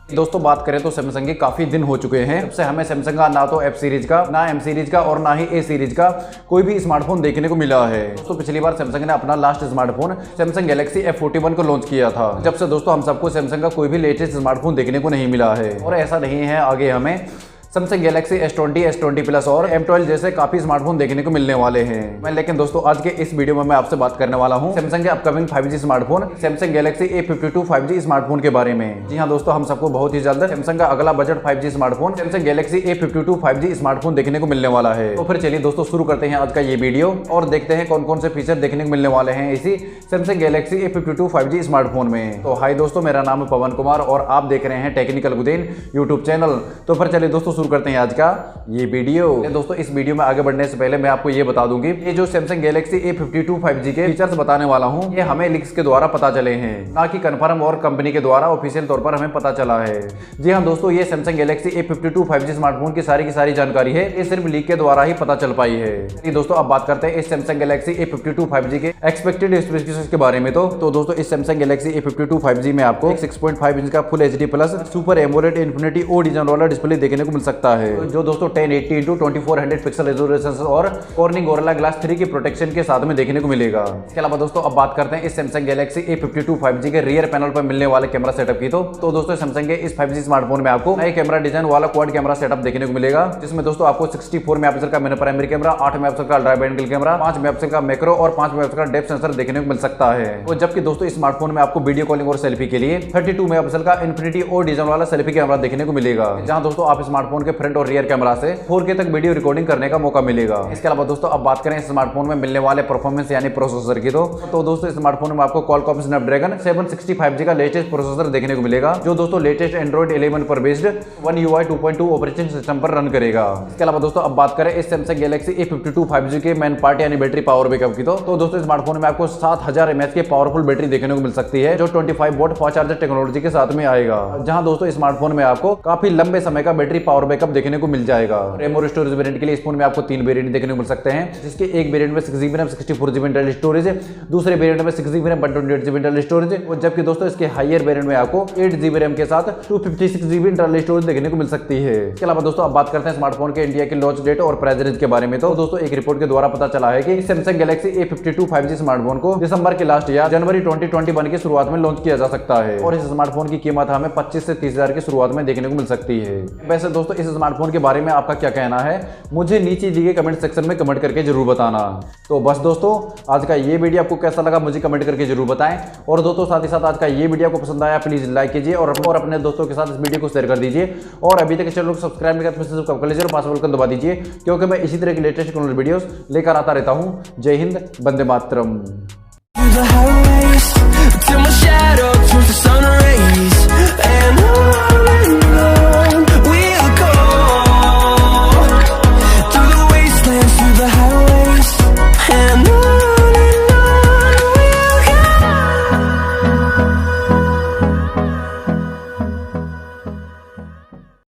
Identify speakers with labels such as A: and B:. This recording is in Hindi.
A: दोस्तों बात करें तो सैमसंग के काफी दिन हो चुके हैं, सबसे हमें सैमसंग का ना तो एफ सीरीज का, ना एम सीरीज का और ना ही ए सीरीज का कोई भी स्मार्टफोन देखने को मिला है। दोस्तों पिछली बार सैमसंग ने अपना last smartphone Samsung Galaxy F41 को लॉन्च किया था। जब से दोस्तों हम सबको सैमसंग का कोई भी लेटेस्ट स्मार्टफोन देखने को नहीं मिला है और ऐसा नहीं है आगे हमें Samsung Galaxy S20, S20 plus और M12 जैसे काफी स्मार्टफोन देखने को मिलने वाले हैं। लेकिन दोस्तों आज के इस वीडियो में मैं आपसे बात करने वाला हूं सैमसंग के upcoming 5G smartphone Samsung Galaxy A52 5G smartphone के बारे में। जी हां दोस्तों, हम सबको बहुत ही जल्द सैमसंग का अगला budget 5G smartphone Samsung Galaxy A52 5G smartphone देखने को मिलने वाला है। तो फिर चलिए दोस्तों शुरू करते हैं आज का ये वीडियो और देखते हैं कौन कौन से फीचर देखने को मिलने वाले हैं इसी Samsung Galaxy A52 5G smartphone में। तो हाय दोस्तों, मेरा नाम है पवन कुमार और आप देख रहे हैं टेक्निकल गुदेन यूट्यूब चैनल। तो फिर चलिए दोस्तों शुरू करते हैं आज का ये वीडियो। दोस्तों इस वीडियो में आगे बढ़ने से पहले मैं आपको ये बता दूंगी, ये जो सैमसंग गैलेक्सी A52 5G के फीचर्स बताने वाला हूं ये हमें लीक्स के द्वारा पता चले हैं, ना कि कंफर्म और कंपनी के द्वारा ऑफिशियल तौर पर हमें पता चला है। जी हां दोस्तों, ये Samsung Galaxy A52 5G smartphone की सारी जानकारी है, ये सिर्फ लीक के द्वारा ही पता चल पाई है। दोस्तों अब बात करते हैं इस सैमसंग गैलेक्सी A52 5G के एक्सपेक्टेड स्पेसिफिकेशंस के बारे में। तो दोस्तों इस सैमसंग गैलेक्सी A52 5G में आपको 6.5 इंच का full HD plus super AMOLED infinity O design वाला डिस्प्ले देखने को मिल सकता है, जो दोस्तों 1080 x 2400 पिक्सल रेजोल्यूशन और कॉर्निंग गोरिल्ला ग्लास 3 की प्रोटेक्शन के साथ में देखने को मिलेगा। इसके अलावा दोस्तों अब बात करते हैं इस सैमसंग गैलेक्सी A52 5G के रियर पैनल पर मिलने वाले कैमरा सेटअप की। तो दोस्तों सैमसंग के इस 5G स्मार्टफोन में आपको नए कैमरा डिजाइन वाला क्वाड कैमरा सेटअप देखने को मिलेगा, जिसमें दोस्तों आपको 64 मेगापिक्सल का मेन प्राइमरी कैमरा, 8 मेगापिक्सल का ultra wide angle camera, 5 megapixel का मैक्रो और 5 मेगापिक्सल का डेप्थ सेंसर देखने को मिल सकता है। और जबकि दोस्तों इस स्मार्टफोन में आपको वीडियो कॉलिंग और सेल्फी के लिए 32 मेगापिक्सल का इन्फिनिटी ओ डिजाइन वाला सेल्फी कैमरा देखने को मिलेगा, जहां दोस्तों आप स्मार्टफोन के फ्रंट और रियर कैमरा से 4K तक वीडियो रिकॉर्डिंग करने का मौका मिलेगा। इसके अलावा दोस्तों अब बात करें स्मार्टफोन में मिलने वाले परफॉर्मेंस यानी प्रोसेसर की। तो दोस्तों स्मार्टफोन में आपको qualcomm स्नैपड्रैगन 765G का लेटेस्ट प्रोसेसर देखने को मिलेगा, जो दोस्तों लेटेस्ट एंड्रॉइड 11 पर based One UI 2.2 operating system पर रन करेगा। इसके अलावा दोस्तों अब बात करें इस सैमसंग गैलेक्सी A52 5G के मेन पार्ट यानी बैटरी पावर बैकअप की। तो दोस्तों स्मार्टफोन में आपको 7000 mAh की पावरफुल बैटरी देखने को मिल सकती है, जो 25 वोल्ट फास्ट चार्जर टेक्नोलॉजी के साथ में आएगा, जहां दोस्तों स्मार्टफोन में आपको काफी लंबे समय का बैटरी पावर बैकअप देखने को मिल जाएगा। रैम और स्टोरेज वेरिएंट के लिए इस फोन में आपको 3 वेरिएंट देखने को मिल सकते हैं, जिसके एक वेरिएंट में 6GB RAM 64GB internal storage, दूसरे वेरिएंट में 6GB RAM 128GB internal storage, और जबकि दोस्तों इसके हायर वेरिएंट में आपको 8GB रैम के साथ 256GB इंटरनल स्टोरेज देखने को मिल सकती है। इसके अलावा दोस्तों अब बात करते हैं स्मार्टफोन के इंडिया के लॉन्च डेट और प्राइस रेंज के बारे में। तो दोस्तों एक रिपोर्ट के द्वारा पता चला है कि Samsung Galaxy A52 5G smartphone को दिसंबर के लास्ट या जनवरी 2021 की शुरुआत में लॉन्च किया जा सकता है, और इस स्मार्टफोन की कीमत हमें 25 से 30 हजार की शुरुआत में देखने को मिल सकती है। वैसे दोस्तों इस स्मार्टफोन के बारे में आपका क्या कहना है, मुझे नीचे दिए गए कमेंट सेक्शन में कमेंट करके जरूर बताना। तो बस दोस्तों आज का ये वीडियो आपको कैसा लगा मुझे कमेंट करके जरूर बताएं, और दोस्तों साथ ही साथ आज का ये वीडियो आपको पसंद आया प्लीज लाइक कीजिए और अपने दोस्तों के साथ इस वीडियो को शेयर कर दीजिए, और अभी तक चैनल को सब्सक्राइब नहीं किया तो सब्सक्राइब कर लीजिए और पास बटन दबा दीजिए, क्योंकि मैं इसी तरह की लेटेस्ट टेक्नोलॉजी वीडियोस लेकर आता रहता हूं। जय हिंद, वंदे मातरम।